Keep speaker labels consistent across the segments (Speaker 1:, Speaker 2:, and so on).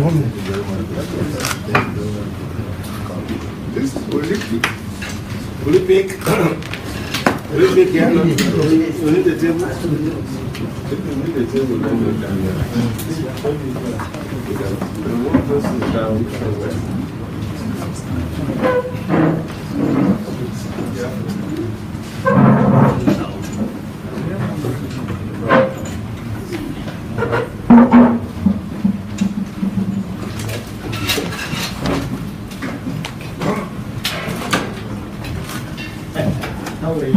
Speaker 1: This will you pick? Will you pick here? We need the table. We need the table. The one person is down. How are you?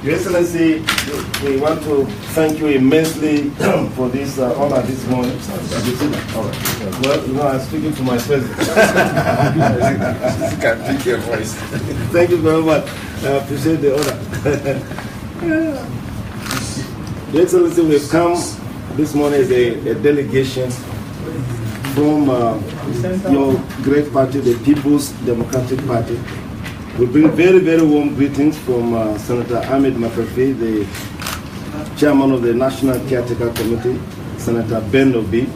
Speaker 1: Your Excellency, we want to thank you immensely for this honor this morning. All right. Well, you know, I'm speaking to my president.
Speaker 2: Can pick your voice.
Speaker 1: Thank you very much. I appreciate the honor. Your Excellency, we've come this morning as a delegation from your great party, the People's Democratic Party. We bring very, very warm greetings from Senator Ahmed Makarfi, the chairman of the National Caretaker Committee, Senator Ben Obi.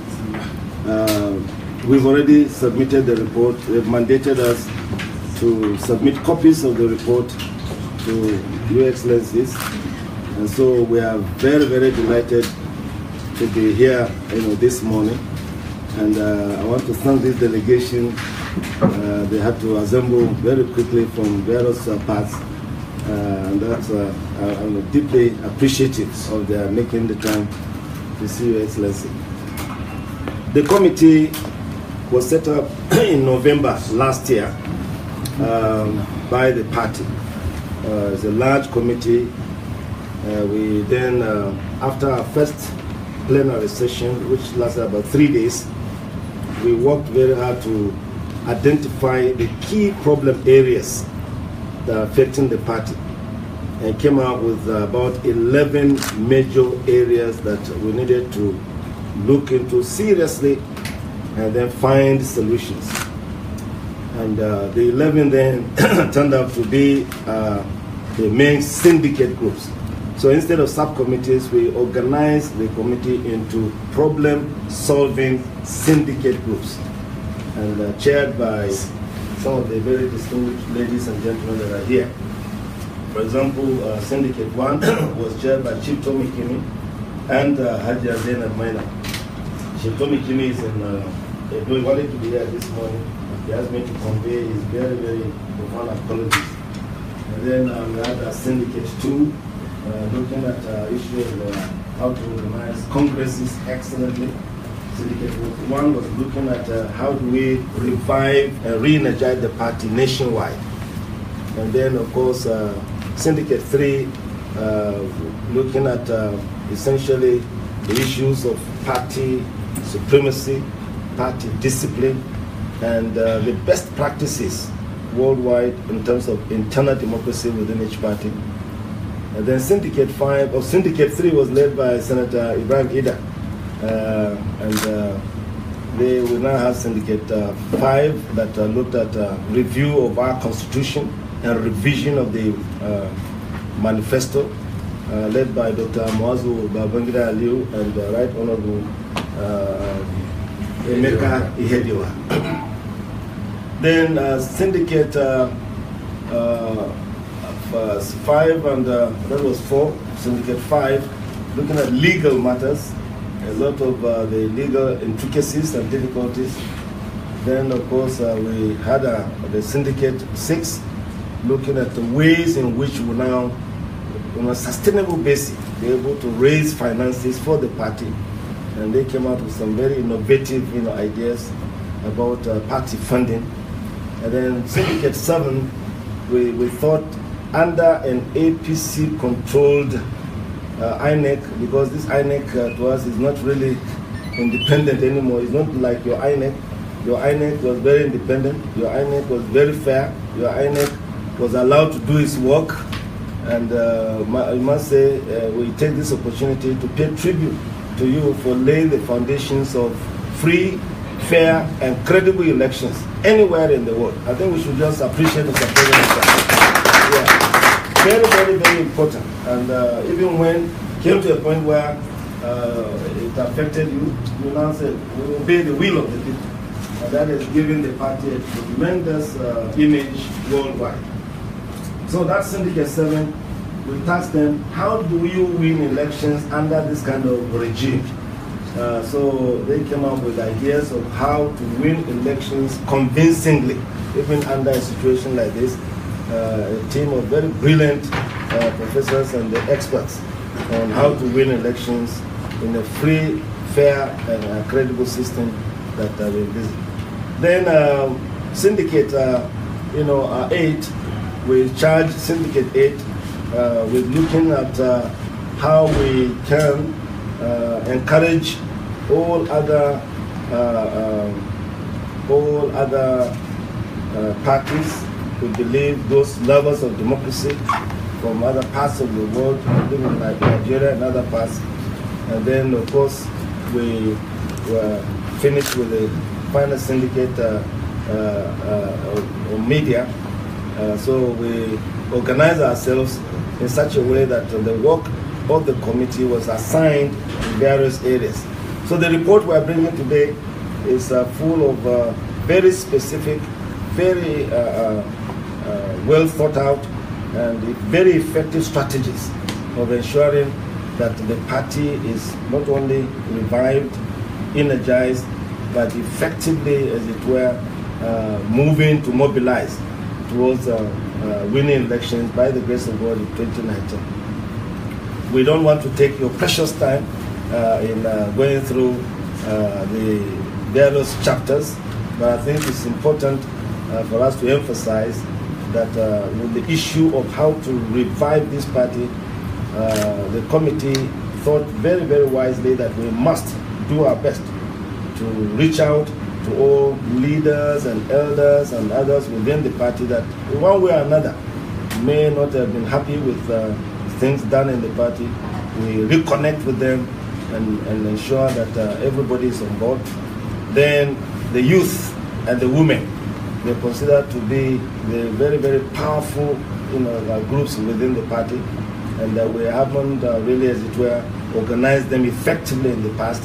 Speaker 1: We've already submitted the report. They've mandated us to submit copies of the report to Your Excellencies. And so we are very, very delighted to be here, this morning. And I want to thank this delegation. They had to assemble very quickly from various parts, and that's I'm deeply appreciative of their making the time to see Your Excellency. The committee was set up in November last year by the party. It's a large committee. We then, after our first plenary session, which lasted about 3 days, we worked very hard to identify the key problem areas that are affecting the party and came out with about 11 major areas that we needed to look into seriously and then find solutions. And the 11 then turned out to be the main syndicate groups. So instead of subcommittees, we organized the committee into problem-solving syndicate groups, and chaired by some of the very distinguished ladies and gentlemen that are here. For example, Syndicate 1 was chaired by Chief Tommy Kimi and Haji Zainab Maina. Chief Tommy Kimi is he wanted to be here this morning. He asked me to convey his very, very profound apologies. And then we had Syndicate 2, looking at issues of how to organize congresses excellently. Syndicate 1 was looking at how do we revive and re-energize the party nationwide. And then, of course, Syndicate 3, looking at essentially the issues of party supremacy, party discipline, and the best practices worldwide in terms of internal democracy within each party. And then Syndicate 5, or Syndicate 3 was led by Senator Ibrahim Ida. They will now have Syndicate 5 that looked at review of our constitution and revision of the manifesto, led by Dr. Muazu Babangida Aliu and Right Honorable Emeka Ihediwa. Then Syndicate 5 and that was 4, Syndicate 5, looking at legal matters, a lot of the legal intricacies and difficulties. Then, of course, we had the Syndicate 6, looking at the ways in which we now, on a sustainable basis, be able to raise finances for the party. And they came out with some very innovative, ideas about party funding. And then Syndicate 7, we thought under an APC-controlled INEC, because this INEC to us is not really independent anymore. It's not like your INEC. Your INEC was very independent. Your INEC was very fair. Your INEC was allowed to do its work. And I must say, we take this opportunity to pay tribute to you for laying the foundations of free, fair, and credible elections anywhere in the world. I think we should just appreciate the support. Yeah. Very, very, very important. And even when it came to a point where it affected you, you now said, we obey the will of the people. And that is giving the party a tremendous image worldwide. So that's Syndicate 7. We tasked them, how do you win elections under this kind of regime? So they came up with ideas of how to win elections convincingly, even under a situation like this. A team of very brilliant professors and experts on how to win elections in a free, fair, and credible system that we visit. Then Syndicate 8, we charged Syndicate 8 with looking at how we can encourage all other parties who believe, those lovers of democracy from other parts of the world, including Nigeria and other parts. And then, of course, we were finished with the final Syndicate on media. So we organized ourselves in such a way that the work of the committee was assigned in various areas. So the report we are bringing today is full of very specific, very well thought out, and very effective strategies of ensuring that the party is not only revived, energized, but effectively, as it were, moving to mobilize towards winning elections by the grace of God in 2019. We don't want to take your precious time in going through the various chapters, but I think it's important for us to emphasize that with the issue of how to revive this party, the committee thought very, very wisely that we must do our best to reach out to all leaders and elders and others within the party that in one way or another may not have been happy with things done in the party. We reconnect with them and ensure that everybody is on board. Then the youth and the women, they're considered to be the very, very powerful groups within the party, and we haven't really, as it were, organized them effectively in the past.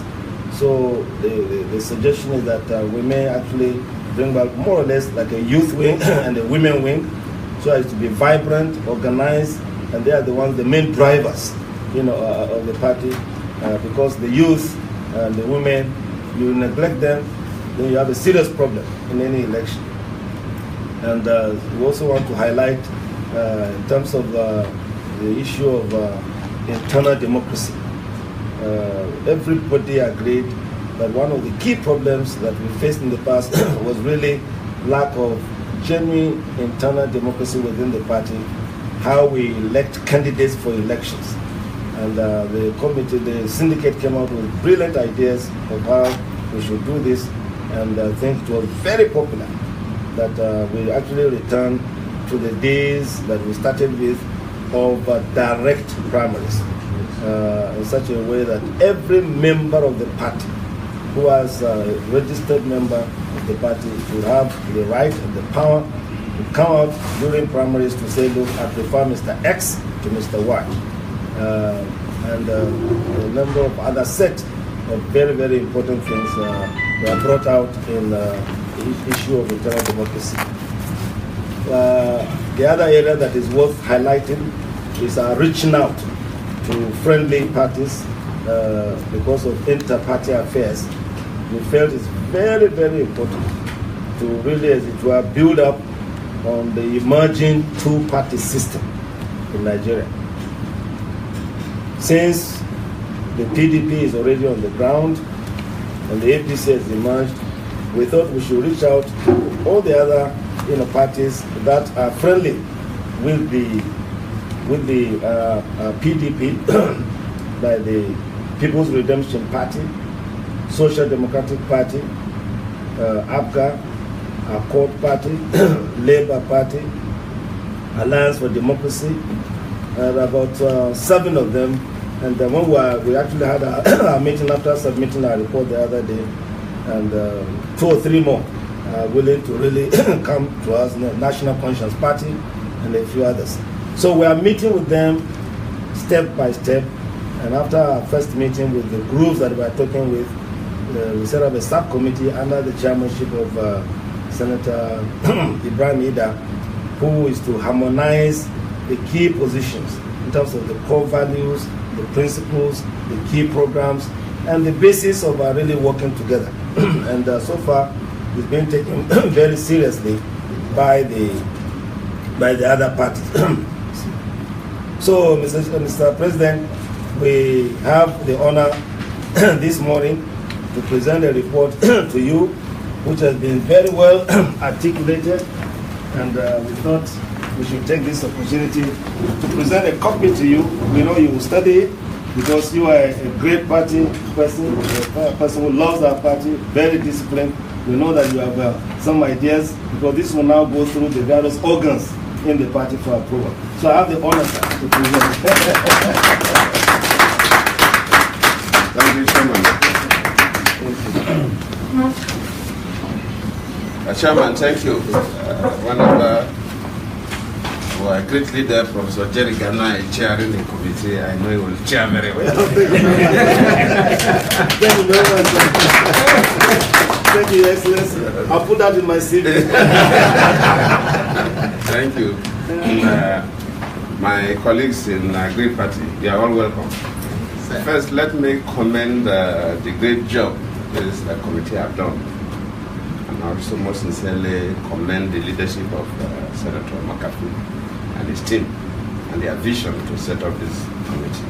Speaker 1: So the suggestion is that we may actually bring back more or less like a youth wing and a women wing, so as to be vibrant, organized, and they are the ones, the main drivers, of the party. Because the youth and the women, you neglect them, then you have a serious problem in any election. And we also want to highlight, in terms of the issue of internal democracy. Everybody agreed that one of the key problems that we faced in the past was really lack of genuine internal democracy within the party, how we elect candidates for elections. And the committee, the syndicate came out with brilliant ideas of how we should do this, and I think it was very popular that we actually returned to the days that we started with of direct primaries in such a way that every member of the party who was a registered member of the party would have the right and the power to come out during primaries to say, look, I prefer Mr. X to Mr. Y. And a number of other set of very, very important things were brought out in the issue of internal democracy. The other area that is worth highlighting is our reaching out to friendly parties because of inter-party affairs. We felt it's very, very important to really, as it were, build up on the emerging two-party system in Nigeria. Since the PDP is already on the ground and the APC has emerged, we thought we should reach out to all the other parties that are friendly with the PDP, by the People's Redemption Party, Social Democratic Party, APGA, Accord Party, Labour Party, Alliance for Democracy, about 7 of them. And when we actually had our meeting after submitting our report the other day, and 2 or 3 more are willing to really come to us, National Conscience Party and a few others. So we are meeting with them step by step, and after our first meeting with the groups that we are talking with, we set up a subcommittee under the chairmanship of Senator Ibrahim Ida, who is to harmonize the key positions in terms of the core values, the principles, the key programs, and the basis of our really working together. And so far, it's been taken very seriously by the other parties. So, Mr. President, we have the honor this morning to present a report to you, which has been very well articulated, and we thought we should take this opportunity to present a copy to you. We know you will study it because you are a great party person, a person who loves our party, very disciplined. We know that you have some ideas, because this will now go through the various organs in the party for approval. So I have the honor, sir, to present.
Speaker 2: Thank you, Chairman. Chairman, thank you. One of our great leader, Professor Jerry Ghana, is chairing the committee. I know he will chair very well.
Speaker 1: Thank you very much, sir. Thank you, Excellency. I'll put that in my CV.
Speaker 2: Thank you. My colleagues in the Green Party, they are all welcome. First, let me commend the great job this committee have done. And also most sincerely commend the leadership of Senator McAfee and his team and their vision to set up this committee.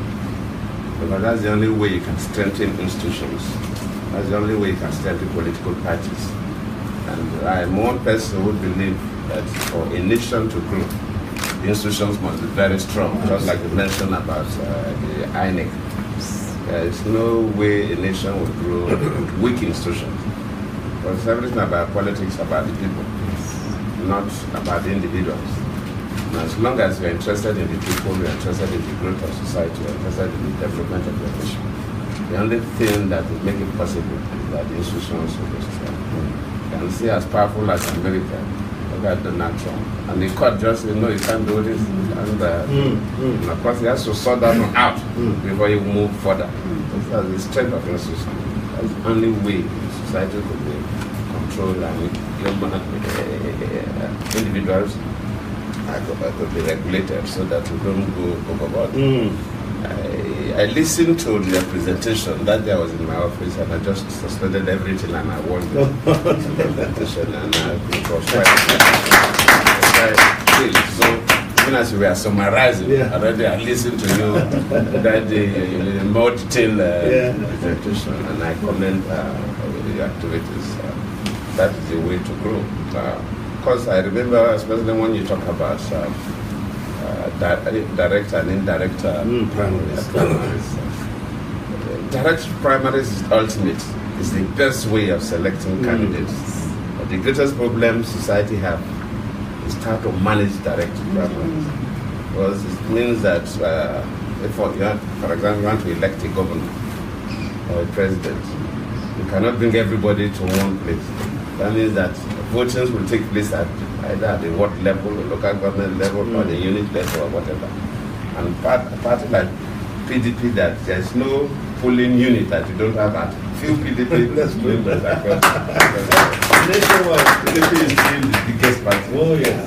Speaker 2: Because that's the only way you can strengthen institutions. That's the only way you can strengthen political parties. And I'm one person who believes that for a nation to grow, the institutions must be very strong, just like you mentioned about the INEC. There is no way a nation will grow with weak institutions. Because everything about politics about the people, not about the individuals. And as long as you're interested in the people, you're interested in the growth of society, you're interested in the development of the nation, the only thing that will make it possible is that the institutions will be strong. You can see as powerful as America, look at Donald Trump. And the court just said, no, you can't do this. And of course, he has to sort that one out before you move further. That's the strength of institutions. That's the only way society could be controlled and individuals could be regulated so that we don't go overboard. I listened to the presentation. That day I was in my office and I just suspended everything and I watched the presentation, and it was quite so even as we were summarizing, already I listened to you that the more detailed presentation, and I commend your activities. That is the way to grow. Because I remember, especially when you talk about direct and indirect primaries. Direct primaries is ultimate. It's the best way of selecting candidates. The greatest problem society have is how to manage direct primaries. Because it means that if for example, you want to elect a governor or a president, you cannot bring everybody to one place. That means that voting will take place at either at the ward level, the local government level, or the unit level, or whatever. And party like PDP, that there's no polling unit that you don't have at few PDP members across.
Speaker 1: Nationwide,
Speaker 2: PDP is still the biggest party.
Speaker 1: Oh, yeah.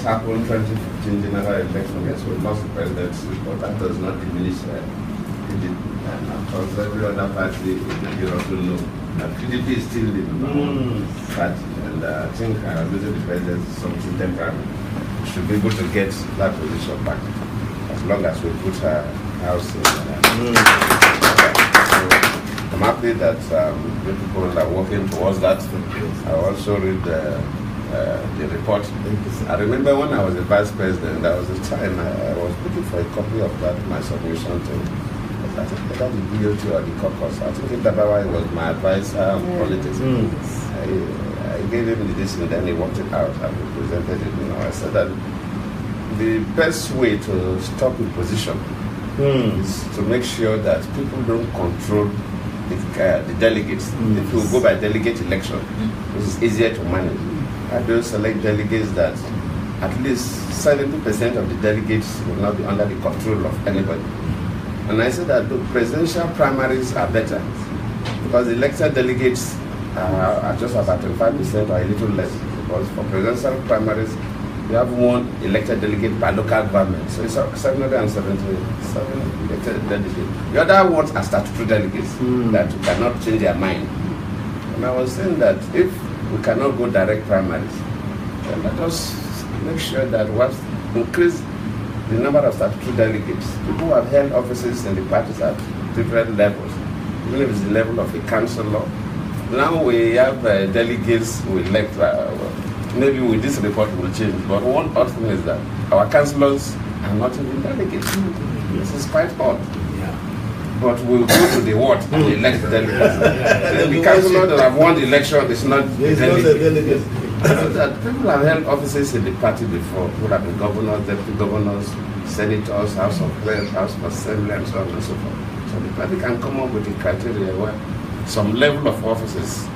Speaker 2: happened 2015 general election. Yes, we lost the presidency, but that does not diminish PDP. And of course, every other party in Nigeria also know that PDP is still the party. And I think losing the presidency is something temporary. We should be able to get that position back as long as we put our house in. I'm happy that people are working towards that. I also read the report. I remember when I was the vice president, there was a time I was looking for a copy of that, my submission to, I think either the BOT or the caucus. I think Dabawa was my advisor on politics. I gave him the decision, and then he worked it out and we presented it. I said that the best way to stop imposition is to make sure that people don't control the delegates. If you go by delegate election, which is easier to manage, I do select delegates that at least 70% of the delegates will not be under the control of anybody. And I said that the presidential primaries are better because the elected delegates are just about 25% or a little less. Because for presidential primaries, you have one elected delegate per local government. So it's 777 elected delegates. The other ones are statutory delegates that cannot change their mind. And I was saying that if we cannot go direct primaries, then let us make sure that we increase the number of statutory delegates. People who have held offices in the parties at different levels, even if it's the level of a councillor. Now we have delegates who elect. Maybe with this report will change, but one odd thing is that our councillors are not even delegates. This is quite odd. But we'll go to the ward and elect the delegates. The councillor that have won the election is not a delegate. So that people have held offices in the party before, who have been governors, deputy governors, senators, House of Reps, House of Assembly, and so on and so forth. So the party can come up with a criteria where some level of offices,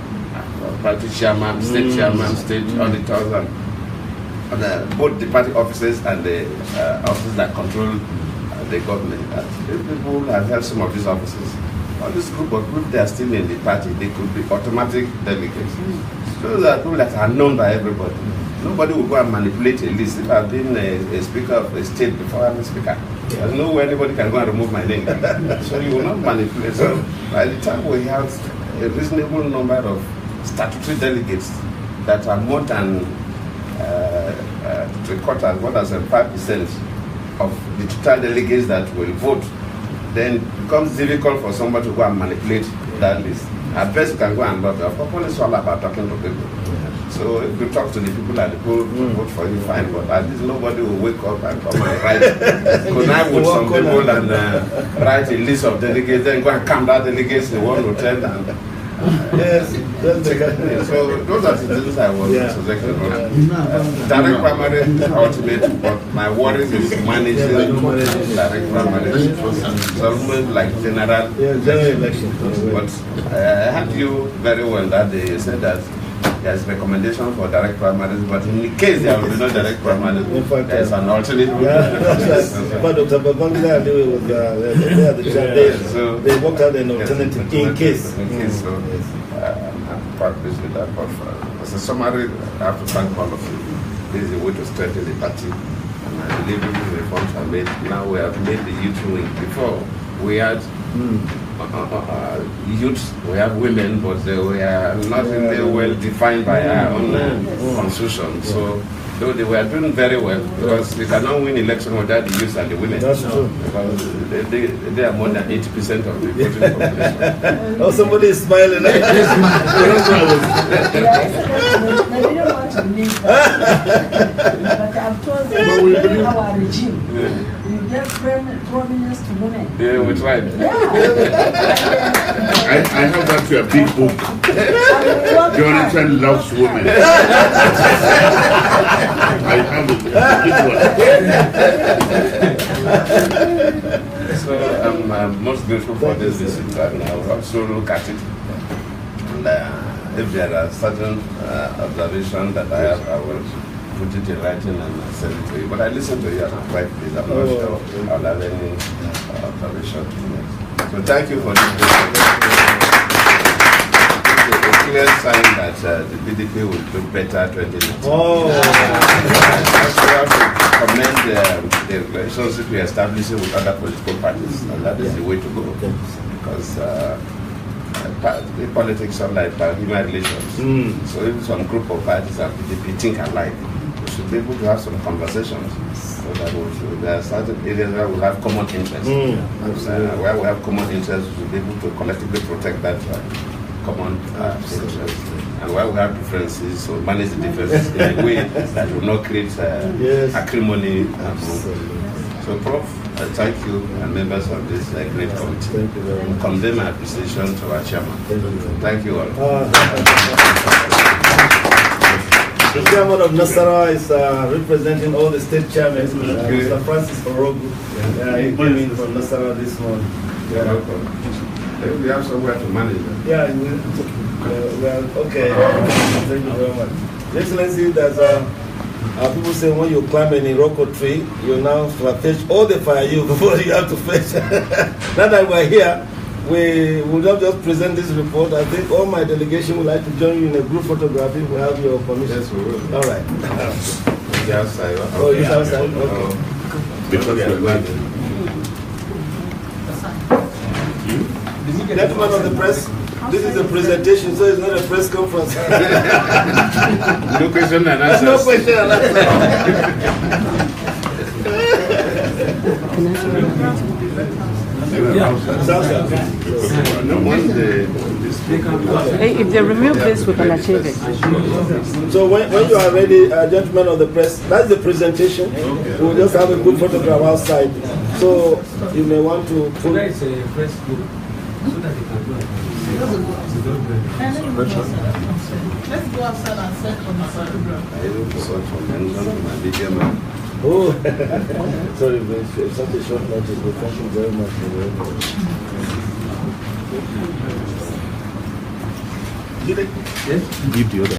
Speaker 2: party chairman, state chairman, state auditors, and both the party offices and the offices that control the government. If people have held some of these offices, all this group of groups, they are still in the party, they could be automatic delegates. So that people that are known by everybody. Nobody will go and manipulate a list. If I've been a speaker of a state before I'm a speaker, there's no way anybody can go and remove my name. So you will not manipulate. So by the time we have a reasonable number of statutory delegates that are more than 3/4, more than 5% of the total delegates that will vote, then it becomes difficult for somebody to go and manipulate that list. At best, you can go and lobby. Of course, it's all about talking to people. So if you talk to the people at the poll, vote for you, fine. But at least nobody will wake up and come and write. Connive with some people and write a list of delegates, then go and count that delegates in one hotel and.
Speaker 1: Yes, that's the
Speaker 2: so those are the things I was suggesting. Direct primary ultimate, but my worry is managing direct primary. It's almost like general election. But I heard you very well that day. You said that there's recommendation for direct primaries, but in the case there will be no direct primaries, there's an alternative.
Speaker 1: But Dr. Babangida was there, they worked out an alternative in case. So I'm quite pleased with that. But as a summary, I have to thank all of you. This is a way to strengthen the party. And I believe the reforms are made. Now we have made the youth wing. Before we had youth, we have women, but they were not really well defined by our own constitution. So though they were doing very well, because we cannot win election without the youth and the women. That's true. Because they are more than 80% of the voting population. Oh, somebody is smiling.
Speaker 3: They don't want to leave that. But I've told them in our regime, we give prominence to women.
Speaker 2: Yeah, we tried.
Speaker 4: I have that a big book. Jonathan loves women. I have a big one.
Speaker 2: So I'm most grateful for this visit, and I will also look at it. And if there are certain observations that I have, I will put it in writing and send it to you. But I listen to you and I'm quite pleased. I'm not sure I'll have any observation to make. So thank you for this. It's a clear sign that the PDP will do better 2019.
Speaker 1: Oh.
Speaker 2: We have to commend the relationship we are establishing with other political parties, and that is the way to go. Because politics are like human relations. So if some group of parties and PDP think alike, we should be able to have some conversations. So that there are certain areas where we have common interests. Where we have common interests, we should be able to collectively protect that common interest. And where we have differences, so manage the differences in a way that will not create acrimony. So, Prof, thank you and members of this great committee.
Speaker 1: Thank you very much.
Speaker 2: Convey my appreciation to our chairman. Thank you all.
Speaker 1: The chairman of Nasarawa is representing all the state chairmen. Mr. Francis Orogu. He came in from Nasarawa this morning.
Speaker 2: You're welcome. We have somewhere to manage them.
Speaker 1: Yeah, well, okay. Thank you very much. Your Excellency, there's people say when you climb any rock or tree, you now fetch all the fire you before you have to fetch. Now that we're here, we will not just present this report. I think all my delegation would like to join you in a group photography. We have your permission.
Speaker 2: Yes, we will.
Speaker 1: All right.
Speaker 2: The outside.
Speaker 1: Oh, it's outside? Okay.
Speaker 2: Because we are glad.
Speaker 1: Gentlemen of the press, this is a presentation, so it's not a press conference.
Speaker 2: No question and answer.
Speaker 1: No question and answer.
Speaker 5: If they remove this, we can achieve it.
Speaker 1: So when you are ready, gentlemen of the press, that's the presentation. We'll just have a good photograph outside. So you may want to put...
Speaker 6: Let's go outside and set on the photograph.
Speaker 1: Oh, sorry, it's such a short notice, but thank you very much.
Speaker 4: Give the other.